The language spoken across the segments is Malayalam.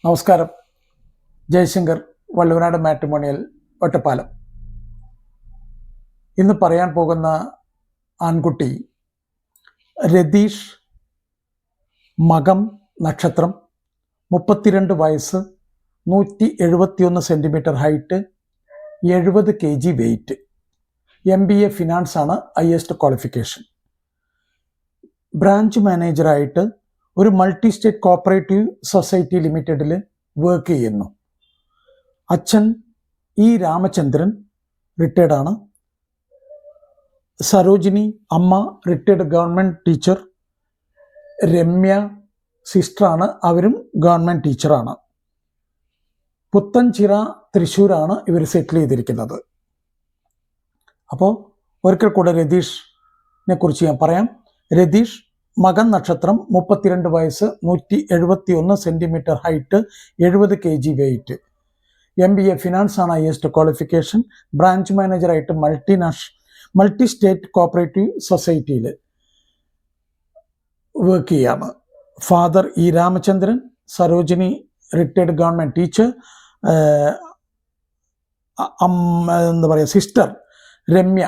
നമസ്കാരം. ജയശങ്കർ, വള്ളുവനാട് മാട്രിമോണിയൽ, ഒറ്റപ്പാലം. ഇന്ന് പറയാൻ പോകുന്ന ആൺകുട്ടി രതീഷ്, മകം നക്ഷത്രം, 32 വയസ്സ്, 171 centimetre height, 70 kg weight, MBA finance ആണ് ഹയസ്റ്റ് ക്വാളിഫിക്കേഷൻ. ബ്രാഞ്ച് മാനേജറായിട്ട് ഒരു മൾട്ടി സ്റ്റേറ്റ് കോപ്പറേറ്റീവ് സൊസൈറ്റി ലിമിറ്റഡിൽ വർക്ക് ചെയ്യുന്നു. അച്ഛൻ ഇ രാമചന്ദ്രൻ റിട്ടയർഡ് ആണ്. Sarojini Amma retired government teacher. Ramya സിസ്റ്ററാണ്, അവരും ഗവൺമെൻറ് ടീച്ചറാണ്. പുത്തൻചിറ തൃശ്ശൂരാണ് ഇവർ സെറ്റിൽ ചെയ്തിരിക്കുന്നത്. അപ്പോൾ ഒരിക്കൽ കൂടെ രതീഷിനെ കുറിച്ച് ഞാൻ പറയാം. രതീഷ്, മകൻ നക്ഷത്രം, 32 വയസ്സ്, 171 centimetre height, 70 kg weight, MBA finance ആണ് ഹയസ്റ്റ് ക്വാളിഫിക്കേഷൻ. ബ്രാഞ്ച് മാനേജറായിട്ട് മൾട്ടി സ്റ്റേറ്റ് കോപ്പറേറ്റീവ് സൊസൈറ്റിയിൽ വർക്ക് ചെയ്യാണ്. Father E Ramachandran, Sarojini retired government teacher, sister Ramya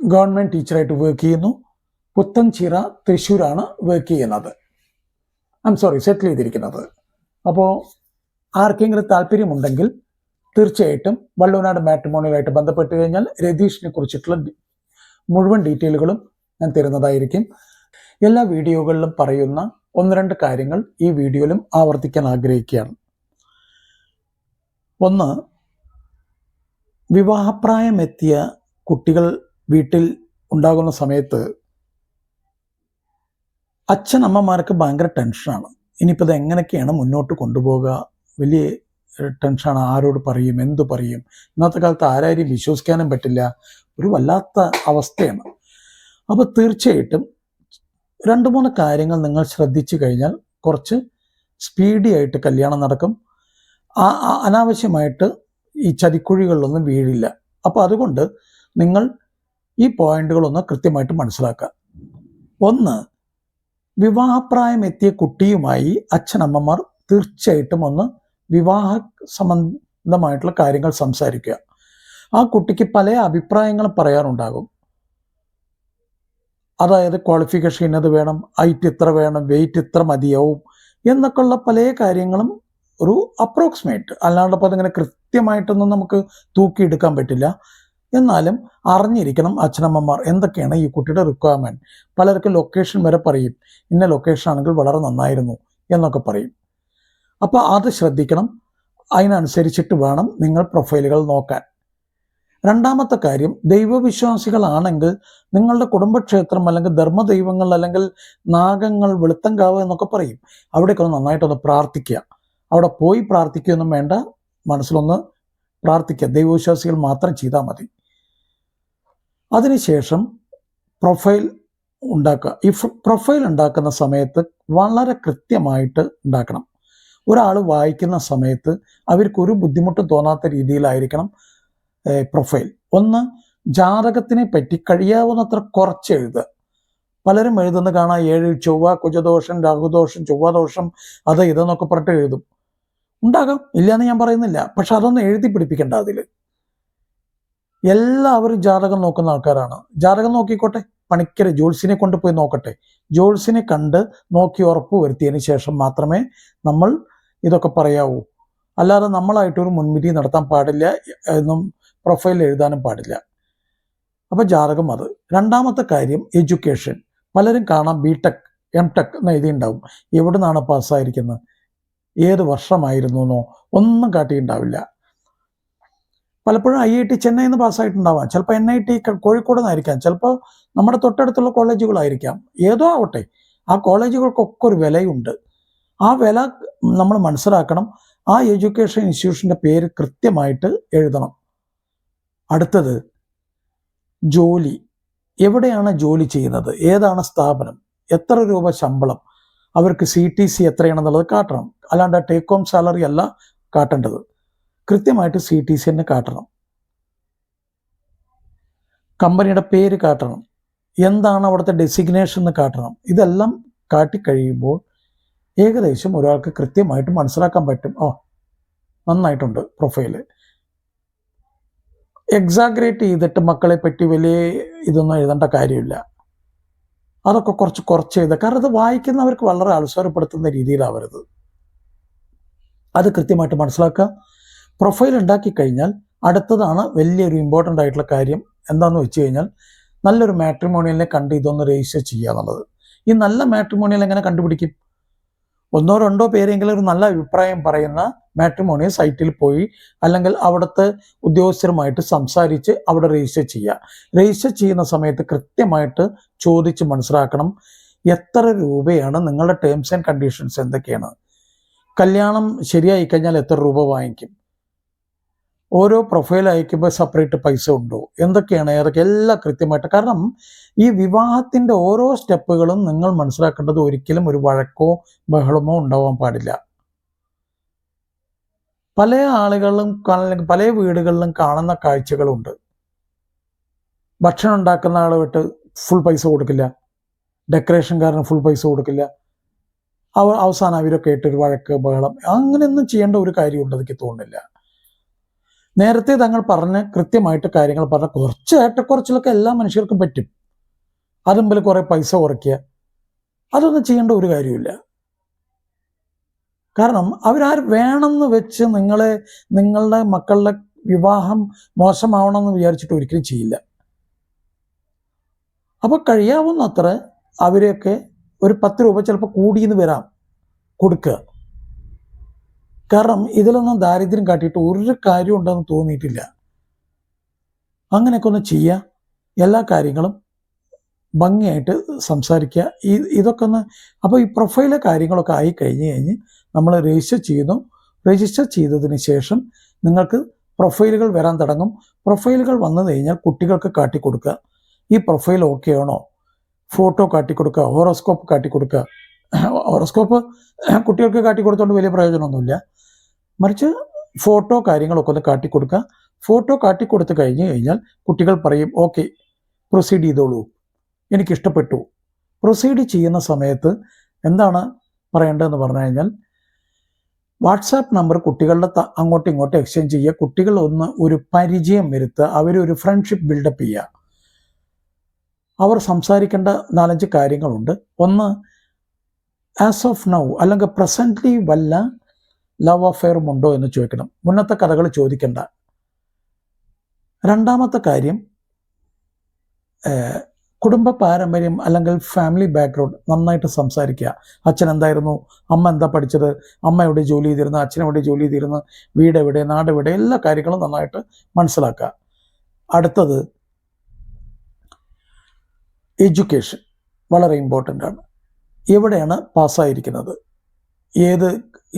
government ടീച്ചറായിട്ട് വർക്ക് ചെയ്യുന്നു. പുത്തൻചിറ തൃശ്ശൂരാണ് വർക്ക് ചെയ്യുന്നത്, സെറ്റിൽ ചെയ്തിരിക്കുന്നത്. അപ്പോൾ ആർക്കെങ്കിലും താല്പര്യമുണ്ടെങ്കിൽ തീർച്ചയായിട്ടും വള്ളുവനാട് മാട്രിമോണിയലായിട്ട് ബന്ധപ്പെട്ട് കഴിഞ്ഞാൽ രതീഷിനെ കുറിച്ചിട്ടുള്ള മുഴുവൻ ഡീറ്റെയിലുകളും ഞാൻ തരുന്നതായിരിക്കും. എല്ലാ വീഡിയോകളിലും പറയുന്ന 1-2 കാര്യങ്ങൾ ഈ വീഡിയോയിലും ആവർത്തിക്കാൻ ആഗ്രഹിക്കുകയാണ്. ഒന്ന്, വിവാഹപ്രായമെത്തിയ കുട്ടികൾ വീട്ടിൽ ഉണ്ടാകുന്ന സമയത്ത് അച്ഛനമ്മമാർക്ക് ഭയങ്കര ടെൻഷനാണ്. ഇനിയിപ്പോൾ ഇത് എങ്ങനെയൊക്കെയാണ് മുന്നോട്ട് കൊണ്ടുപോകുക, വലിയ ടെൻഷനാണ്. ആരോട് പറയും, എന്തു പറയും? ഇന്നത്തെ കാലത്ത് ആരാരും വിശ്വസിക്കാനും പറ്റില്ല. ഒരു വല്ലാത്ത അവസ്ഥയാണ്. അപ്പോൾ തീർച്ചയായിട്ടും 2-3 കാര്യങ്ങൾ നിങ്ങൾ ശ്രദ്ധിച്ചു കഴിഞ്ഞാൽ കുറച്ച് സ്പീഡി ആയിട്ട് കല്യാണം നടക്കും. അനാവശ്യമായിട്ട് ഈ ചതിക്കുഴികളിലൊന്നും വീഴില്ല. അപ്പോൾ അതുകൊണ്ട് നിങ്ങൾ ഈ പോയിന്റുകളൊന്ന് കൃത്യമായിട്ട് മനസ്സിലാക്കുക. ഒന്ന്, വിവാഹപ്രായം എത്തിയ കുട്ടിയുമായി അച്ഛനമ്മമാർ തീർച്ചയായിട്ടും ഒന്ന് വിവാഹ സംബന്ധമായിട്ടുള്ള കാര്യങ്ങൾ സംസാരിക്കുക. ആ കുട്ടിക്ക് പല അഭിപ്രായങ്ങളും പറയാറുണ്ടാകും. അതായത് ക്വാളിഫിക്കേഷൻ ഇന്നത് വേണം, ഹൈറ്റ് ഇത്ര വേണം, വെയിറ്റ് ഇത്ര മതിയാവും എന്നൊക്കെയുള്ള പല കാര്യങ്ങളും ഒരു അപ്രോക്സിമേറ്റ്, അല്ലാണ്ട് അപ്പോൾ അതിങ്ങനെ കൃത്യമായിട്ടൊന്നും നമുക്ക് തൂക്കിയെടുക്കാൻ പറ്റില്ല. എന്നാലും അറിഞ്ഞിരിക്കണം അച്ഛനമ്മമാർ എന്തൊക്കെയാണ് ഈ കുട്ടിയുടെ റിക്വയർമെൻറ്റ്. പലർക്കും ലൊക്കേഷൻ വരെ പറയും, ഇന്ന ലൊക്കേഷൻ ആണെങ്കിൽ വളരെ നന്നായിരുന്നു എന്നൊക്കെ പറയും. അപ്പോൾ അത് ശ്രദ്ധിക്കണം. അതിനനുസരിച്ചിട്ട് വേണം നിങ്ങൾ പ്രൊഫൈലുകൾ നോക്കാൻ. രണ്ടാമത്തെ കാര്യം, ദൈവവിശ്വാസികളാണെങ്കിൽ നിങ്ങളുടെ കുടുംബക്ഷേത്രം അല്ലെങ്കിൽ ധർമ്മദൈവങ്ങൾ അല്ലെങ്കിൽ നാഗങ്ങൾ, വെളുത്തങ്കാവ് എന്നൊക്കെ പറയും, അവിടേക്കൊന്ന് നന്നായിട്ടൊന്ന് പ്രാർത്ഥിക്കുക. അവിടെ പോയി പ്രാർത്ഥിക്കുകയൊന്നും വേണ്ട, മനസ്സിലൊന്ന് പ്രാർത്ഥിക്കുക. ദൈവവിശ്വാസികൾ മാത്രം ചെയ്താൽ മതി. അതിനുശേഷം പ്രൊഫൈൽ ഉണ്ടാക്കുക. ഈ പ്രൊഫൈൽ ഉണ്ടാക്കുന്ന സമയത്ത് വളരെ കൃത്യമായിട്ട് ഉണ്ടാക്കണം. ഒരാൾ വായിക്കുന്ന സമയത്ത് അവർക്കൊരു ബുദ്ധിമുട്ട് തോന്നാത്ത രീതിയിലായിരിക്കണം പ്രൊഫൈൽ. ഒന്ന്, ജാതകത്തിനെ പറ്റി കഴിയാവുന്നത്ര കുറച്ച് എഴുതുക. പലരും എഴുതുന്ന കാണാം 7 ചൊവ്വ, കുജദോഷം, രാഹുദോഷം, ചൊവ്വാദോഷം, അത് ഇതെന്നൊക്കെ പറഞ്ഞിട്ട് എഴുതും. ഉണ്ടാകാം, ഇല്ലയെന്ന് ഞാൻ പറയുന്നില്ല. പക്ഷെ അതൊന്നും എഴുതി പിടിപ്പിക്കേണ്ട. അതിൽ എല്ലാവരും ജാതകം നോക്കുന്ന ആൾക്കാരാണ്. ജാതകം നോക്കിക്കോട്ടെ, പണിക്കരെ ജോത്സ്യനെ കൊണ്ടുപോയി നോക്കട്ടെ. ജോത്സ്യനെ കണ്ട് നോക്കി ഉറപ്പ് വരുത്തിയതിന് ശേഷം മാത്രമേ നമ്മൾ ഇതൊക്കെ പറയാവൂ. അല്ലാതെ നമ്മളായിട്ടൊരു മുൻവിധി നടത്താൻ പാടില്ല, എന്നും പ്രൊഫൈൽ എഴുതാനും പാടില്ല. അപ്പോൾ ജാതകം അത്. രണ്ടാമത്തെ കാര്യം, എഡ്യൂക്കേഷൻ. പലരും കാണാം BTech, MTech എന്ന് എഴുതിയിട്ടുണ്ടാവും. എവിടെ നിന്നാണ് പാസ്സായിരിക്കുന്നത്, ഏത് വർഷമായിരുന്നു എന്നോ ഒന്നും കാട്ടിയിട്ടുണ്ടാവില്ല. പലപ്പോഴും IIT ചെന്നൈയിൽ നിന്ന് പാസ്സായിട്ടുണ്ടാവാം, ചിലപ്പോൾ NIT കോഴിക്കോട് നിന്നായിരിക്കാം, ചിലപ്പോൾ നമ്മുടെ തൊട്ടടുത്തുള്ള കോളേജുകളായിരിക്കാം. ഏതോ ആവട്ടെ, ആ കോളേജുകൾക്കൊക്കെ ഒരു വിലയുണ്ട്. ആ വില നമ്മൾ മനസ്സിലാക്കണം. ആ എഡ്യൂക്കേഷൻ ഇൻസ്റ്റിറ്റ്യൂഷൻ്റെ പേര് കൃത്യമായിട്ട് എഴുതണം. അടുത്തത്, ജോലി. എവിടെയാണ് ജോലി ചെയ്യുന്നത്, ഏതാണ് സ്ഥാപനം, എത്ര രൂപ ശമ്പളം, അവർക്ക് CTC എത്രയാണെന്നുള്ളത് കാട്ടണം. അല്ലാണ്ട് ടേക്ക് ഹോം സാലറി അല്ല കാട്ടേണ്ടത്, കൃത്യമായിട്ട് CTC തന്നെ കാട്ടണം. കമ്പനിയുടെ പേര് കാട്ടണം, എന്താണ് അവിടുത്തെ ഡെസിഗ്നേഷൻ എന്ന് കാട്ടണം. ഇതെല്ലാം കാട്ടിക്കഴിയുമ്പോൾ ഏകദേശം ഒരാൾക്ക് കൃത്യമായിട്ട് മനസ്സിലാക്കാൻ പറ്റും. നന്നായിട്ടുണ്ട് പ്രൊഫൈല്. എക്സാഗ്രേറ്റ് ചെയ്തിട്ട് മക്കളെ പറ്റി വലിയ ഇതൊന്നും എഴുതേണ്ട കാര്യമില്ല. അതൊക്കെ കുറച്ച് എഴുതുക. കാരണം അത് വായിക്കുന്നവർക്ക് വളരെ അത്സരപ്പെടുത്തുന്ന രീതിയിലാവരുത്. അത് കൃത്യമായിട്ട് മനസ്സിലാക്കുക. പ്രൊഫൈൽ ഉണ്ടാക്കി കഴിഞ്ഞാൽ അടുത്തതാണ് വലിയൊരു ഇമ്പോർട്ടൻ്റ് ആയിട്ടുള്ള കാര്യം. എന്താണെന്ന് വെച്ച് കഴിഞ്ഞാൽ നല്ലൊരു മാട്രിമോണിയലിനെ കണ്ട് ഇതൊന്ന് രജിസ്റ്റർ ചെയ്യുക എന്നുള്ളത്. ഈ നല്ല മാട്രിമോണിയൽ എങ്ങനെ കണ്ടുപിടിക്കും? 1-2 പേരെങ്കിലും ഒരു നല്ല അഭിപ്രായം പറയുന്ന മാട്രിമോണിയൽ സൈറ്റിൽ പോയി അല്ലെങ്കിൽ അവിടുത്തെ ഉദ്യോഗസ്ഥരുമായിട്ട് സംസാരിച്ച് അവിടെ രജിസ്റ്റർ ചെയ്യുക. രജിസ്റ്റർ ചെയ്യുന്ന സമയത്ത് കൃത്യമായിട്ട് ചോദിച്ച് മനസ്സിലാക്കണം, എത്ര രൂപയാണ് നിങ്ങളുടെ ടേംസ് ആൻഡ് കണ്ടീഷൻസ് എന്തൊക്കെയാണ്, കല്യാണം ശരിയായി കഴിഞ്ഞാൽ എത്ര രൂപ വാങ്ങിക്കും, ഓരോ പ്രൊഫൈൽ അയക്കുമ്പോൾ സെപ്പറേറ്റ് പൈസ ഉണ്ടോ, എന്തൊക്കെയാണ് ഏതൊക്കെ എല്ലാം കൃത്യമായിട്ട്. കാരണം ഈ വിവാഹത്തിൻ്റെ ഓരോ സ്റ്റെപ്പുകളും നിങ്ങൾ മനസ്സിലാക്കേണ്ടത് ഒരിക്കലും ഒരു വഴക്കോ ബഹളമോ ഉണ്ടാവാൻ പാടില്ല. പല ആളുകളും പല വീടുകളിലും കാണുന്ന കാഴ്ചകളുണ്ട്. ഭക്ഷണം ഉണ്ടാക്കുന്ന ആൾ വിട്ട് ഫുൾ പൈസ കൊടുക്കില്ല, ഡെക്കറേഷൻകാരന് ഫുൾ പൈസ കൊടുക്കില്ല, അവസാനം അവരൊക്കെ ആയിട്ടൊരു വഴക്ക് ബഹളം. അങ്ങനെയൊന്നും ചെയ്യേണ്ട ഒരു കാര്യമുണ്ട് എനിക്ക് തോന്നുന്നില്ല. നേരത്തെ തങ്ങൾ പറഞ്ഞ് കൃത്യമായിട്ട് കാര്യങ്ങൾ പറഞ്ഞ കുറച്ച് ഏറ്റക്കുറച്ചിലൊക്കെ എല്ലാ മനുഷ്യർക്കും പറ്റും. അതുമ്പിൽ കുറെ പൈസ കുറയ്ക്കുക, അതൊന്നും ചെയ്യേണ്ട ഒരു കാര്യമില്ല. കാരണം വേണമെന്ന് വെച്ച് നിങ്ങളുടെ മക്കളുടെ വിവാഹം മോശമാവണമെന്ന് വിചാരിച്ചിട്ട് ഒരിക്കലും ചെയ്യില്ല. അപ്പോൾ കഴിയാവുന്നത്ര അവരെയൊക്കെ ഒരു 10 രൂപ ചിലപ്പോൾ കൂടിയെന്ന് വരാം കൊടുക്കുക. കാരണം ഇതിലൊന്നും ദാരിദ്ര്യം കാട്ടിയിട്ട് ഒരു കാര്യം ഉണ്ടെന്ന് തോന്നിയിട്ടില്ല. അങ്ങനെയൊക്കെ ഒന്ന് ചെയ്യുക. എല്ലാ കാര്യങ്ങളും ഭംഗിയായിട്ട് സംസാരിക്കുക. ഇതൊക്കെ ഒന്ന്. അപ്പോൾ ഈ പ്രൊഫൈലെ കാര്യങ്ങളൊക്കെ ആയി കഴിഞ്ഞ് നമ്മൾ രജിസ്റ്റർ ചെയ്യുന്നു. രജിസ്റ്റർ ചെയ്തതിന് ശേഷം നിങ്ങൾക്ക് പ്രൊഫൈലുകൾ വരാൻ തുടങ്ങും. പ്രൊഫൈലുകൾ വന്നു കഴിഞ്ഞാൽ കുട്ടികൾക്ക് കാട്ടിക്കൊടുക്കുക. ഈ പ്രൊഫൈൽ ഓക്കെ ആണോ, ഫോട്ടോ കാട്ടിക്കൊടുക്കുക, ഹോറോസ്കോപ്പ് കാട്ടിക്കൊടുക്കുക. ഹോറോസ്കോപ്പ് കുട്ടികൾക്ക് കാട്ടിക്കൊടുത്തോണ്ട് വലിയ പ്രയോജനമൊന്നുമില്ല. മറിച്ച് ഫോട്ടോ കാര്യങ്ങളൊക്കെ ഒന്ന് കാട്ടിക്കൊടുക്കുക. ഫോട്ടോ കാട്ടിക്കൊടുത്ത് കഴിഞ്ഞാൽ കുട്ടികൾ പറയും ഓക്കെ പ്രൊസീഡ് ചെയ്തോളൂ, എനിക്കിഷ്ടപ്പെട്ടു. പ്രൊസീഡ് ചെയ്യുന്ന സമയത്ത് എന്താണ് പറയേണ്ടതെന്ന് പറഞ്ഞു കഴിഞ്ഞാൽ വാട്സാപ്പ് നമ്പർ കുട്ടികളുടെ അങ്ങോട്ടും ഇങ്ങോട്ടും എക്സ്ചേഞ്ച് ചെയ്യുക. കുട്ടികൾ ഒരു പരിചയം വരുത്തുക, അവരൊരു ഫ്രണ്ട്ഷിപ്പ് ബിൽഡപ്പ് ചെയ്യുക. അവർ സംസാരിക്കേണ്ട 4-5 കാര്യങ്ങളുണ്ട്. ഒന്ന്, ആസ് ഓഫ് നൗ അല്ലെങ്കിൽ പ്രസൻ്റ്ലി വല്ല ലവ് അഫെയറും ഉണ്ടോ എന്ന് ചോദിക്കണം. മുന്നത്തെ കഥകൾ ചോദിക്കണ്ട. രണ്ടാമത്തെ കാര്യം, കുടുംബ പാരമ്പര്യം അല്ലെങ്കിൽ ഫാമിലി ബാക്ക്ഗ്രൗണ്ട് നന്നായിട്ട് സംസാരിക്കുക. അച്ഛൻ എന്തായിരുന്നു, അമ്മ എന്താ പഠിച്ചത്, അമ്മ എവിടെ ജോലി ചെയ്തിരുന്നു, അച്ഛൻ എവിടെ ജോലി ചെയ്തിരുന്നു, വീട് എവിടെ, നാട് എവിടെ, എല്ലാ കാര്യങ്ങളും നന്നായിട്ട് മനസ്സിലാക്കുക. അടുത്തത് എഡ്യൂക്കേഷൻ വളരെ ഇമ്പോർട്ടൻ്റ് ആണ്. എവിടെയാണ് പാസ്സായിരിക്കുന്നത്, ഏത്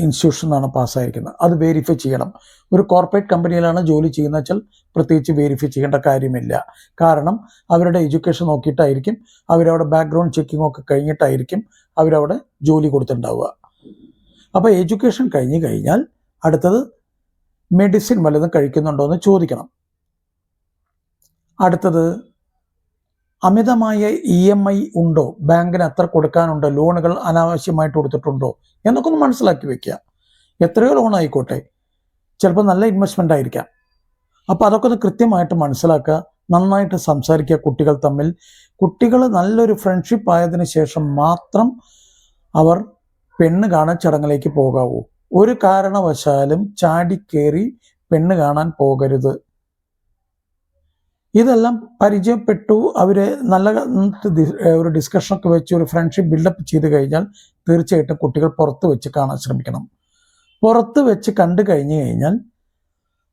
ഇൻസ്റ്റിറ്റ്യൂഷനാണ് പാസ്സായിരിക്കുന്നത്, അത് വെരിഫൈ ചെയ്യണം. ഒരു കോർപ്പറേറ്റ് കമ്പനിയിലാണ് ജോലി ചെയ്യുന്നത് വെച്ചാൽ പ്രത്യേകിച്ച് വെരിഫൈ ചെയ്യേണ്ട കാര്യമില്ല. കാരണം അവരുടെ എഡ്യൂക്കേഷൻ നോക്കിയിട്ടായിരിക്കും, അവരവിടെ ബാക്ക്ഗ്രൗണ്ട് ചെക്കിംഗ് ഒക്കെ കഴിഞ്ഞിട്ടായിരിക്കും അവരവിടെ ജോലി കൊടുത്തിട്ടുണ്ടാവുക. അപ്പോൾ എഡ്യൂക്കേഷൻ കഴിഞ്ഞാൽ അടുത്തത് മെഡിസിൻ വല്ലതും കഴിക്കുന്നുണ്ടോ എന്ന് ചോദിക്കണം. അടുത്തത് അമിതമായ EMI ഉണ്ടോ, ബാങ്കിന് എത്ര കൊടുക്കാനുണ്ടോ, ലോണുകൾ അനാവശ്യമായിട്ട് കൊടുത്തിട്ടുണ്ടോ എന്നൊക്കെ ഒന്ന് മനസ്സിലാക്കി വെക്കുക. എത്രയോ ലോൺ ആയിക്കോട്ടെ, ചിലപ്പോൾ നല്ല ഇൻവെസ്റ്റ്മെൻ്റ് ആയിരിക്കാം. അപ്പോൾ അതൊക്കെ ഒന്ന് കൃത്യമായിട്ട് മനസ്സിലാക്കുക. നന്നായിട്ട് സംസാരിക്കുക കുട്ടികൾ തമ്മിൽ. കുട്ടികൾ നല്ലൊരു ഫ്രണ്ട്ഷിപ്പ് ആയതിനു ശേഷം മാത്രം അവർ പെണ്ണ് കാണാൻ ചടങ്ങിലേക്ക് പോകാവൂ. ഒരു കാരണവശാലും ചാടിക്കേറി പെണ്ണ് കാണാൻ പോകരുത്. ഇതെല്ലാം പരിചയപ്പെട്ടു, അവർ നല്ല ഒരു ഡിസ്കഷനൊക്കെ വെച്ച് ഒരു ഫ്രണ്ട്ഷിപ്പ് ബിൽഡപ്പ് ചെയ്ത് കഴിഞ്ഞാൽ തീർച്ചയായിട്ടും കുട്ടികൾ പുറത്ത് വെച്ച് കാണാൻ ശ്രമിക്കണം. പുറത്ത് വെച്ച് കണ്ടു കഴിഞ്ഞാൽ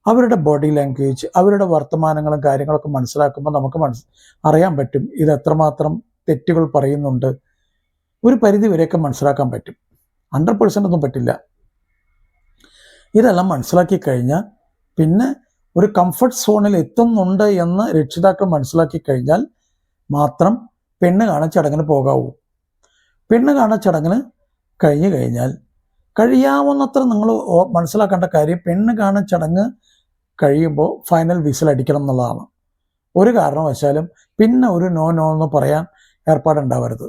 അവരുടെ ബോഡി ലാംഗ്വേജ്, അവരുടെ വർത്തമാനങ്ങളും കാര്യങ്ങളൊക്കെ മനസ്സിലാക്കുമ്പോൾ നമുക്ക് അറിയാൻ പറ്റും ഇത് എത്രമാത്രം തെറ്റുകൾ പറയുന്നുണ്ട്. ഒരു പരിധി വരെയൊക്കെ മനസ്സിലാക്കാൻ പറ്റും. 100% ഒന്നും പറ്റില്ല. ഇതെല്ലാം മനസ്സിലാക്കി കഴിഞ്ഞാൽ പിന്നെ ഒരു കംഫർട്ട് സോണിൽ എത്തുന്നുണ്ട് എന്ന് രക്ഷിതാക്കൾ മനസ്സിലാക്കി കഴിഞ്ഞാൽ മാത്രം പെണ്ണ് കാണാൻ ചടങ്ങിന് പോകാവൂ. പെണ്ണ് കാണാൻ ചടങ്ങിന് കഴിഞ്ഞാൽ കഴിയാവുന്നത്ര നിങ്ങൾ മനസ്സിലാക്കേണ്ട കാര്യം, പെണ്ണ് കാണാൻ ചടങ്ങ് കഴിയുമ്പോൾ ഫൈനൽ വിസിൽ അടിക്കണം എന്നുള്ളതാണ്. ഒരു കാരണവശാലും പിന്നെ ഒരു നോ എന്ന് പറയാൻ ഏർപ്പാടുണ്ടാവരുത്.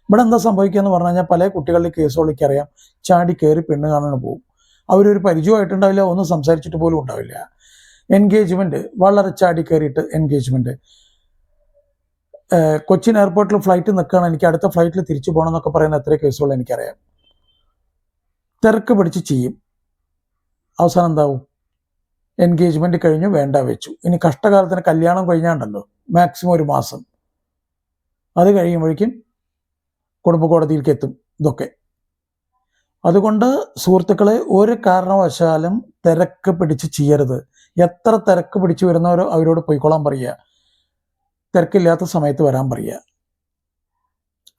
ഇവിടെ എന്താ സംഭവിക്കുക എന്ന് പറഞ്ഞു കഴിഞ്ഞാൽ പല കുട്ടികളുടെ കേസുകൾ അറിയാം, ചാടി കയറി പെണ്ണ് കാണാൻ പോകും. അവരൊരു പരിചയമായിട്ടുണ്ടാവില്ല, ഒന്നും സംസാരിച്ചിട്ട് പോലും ഉണ്ടാവില്ല. എൻഗേജ്മെന്റ് വളരെ ചാടി കയറിയിട്ട് എൻഗേജ്മെന്റ്. കൊച്ചിൻ എയർപോർട്ടിൽ ഫ്ലൈറ്റ് നിൽക്കുകയാണ്, എനിക്ക് അടുത്ത ഫ്ലൈറ്റിൽ തിരിച്ചു പോകണം എന്നൊക്കെ പറയുന്ന എത്ര കേസുകൾ എനിക്കറിയാം. തിരക്ക് പിടിച്ച് ചെയ്യും, അവസാനം എന്താവും? എൻഗേജ്മെന്റ് കഴിഞ്ഞു, വേണ്ട വെച്ചു. ഇനി കഷ്ടകാലത്തിന് കല്യാണം കഴിഞ്ഞാണ്ടല്ലോ മാക്സിമം 1 മാസം, അത് കഴിയുമ്പോഴേക്കും കുടുംബ കോടതിയിലേക്ക് എത്തും ഇതൊക്കെ. അതുകൊണ്ട് സുഹൃത്തുക്കളെ, ഒരു കാരണവശാലും തിരക്ക് പിടിച്ച് ചെയ്യരുത്. എത്ര തിരക്ക് പിടിച്ച് വരുന്നവരോ അവരോട് പോയിക്കൊള്ളാൻ പറയുക, തിരക്കില്ലാത്ത സമയത്ത് വരാൻ പറയുക.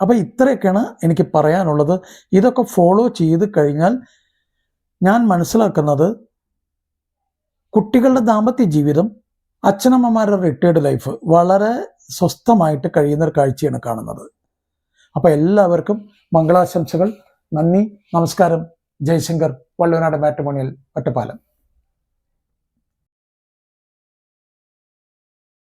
അപ്പം ഇത്രയൊക്കെയാണ് എനിക്ക് പറയാനുള്ളത്. ഇതൊക്കെ ഫോളോ ചെയ്ത് കഴിഞ്ഞാൽ ഞാൻ മനസ്സിലാക്കുന്നത് കുട്ടികളുടെ ദാമ്പത്യ ജീവിതം, അച്ഛനമ്മമാരുടെ റിട്ടയർഡ് ലൈഫ് വളരെ സ്വസ്ഥമായിട്ട് കഴിയുന്ന ഒരു കാഴ്ചയാണ് കാണുന്നത്. അപ്പം എല്ലാവർക്കും മംഗളാശംസകൾ. നന്ദി, നമസ്കാരം. ജയശങ്കർ, വള്ളുവനാട് മാട്രിമോണിയൽ, ഒറ്റപ്പാലം.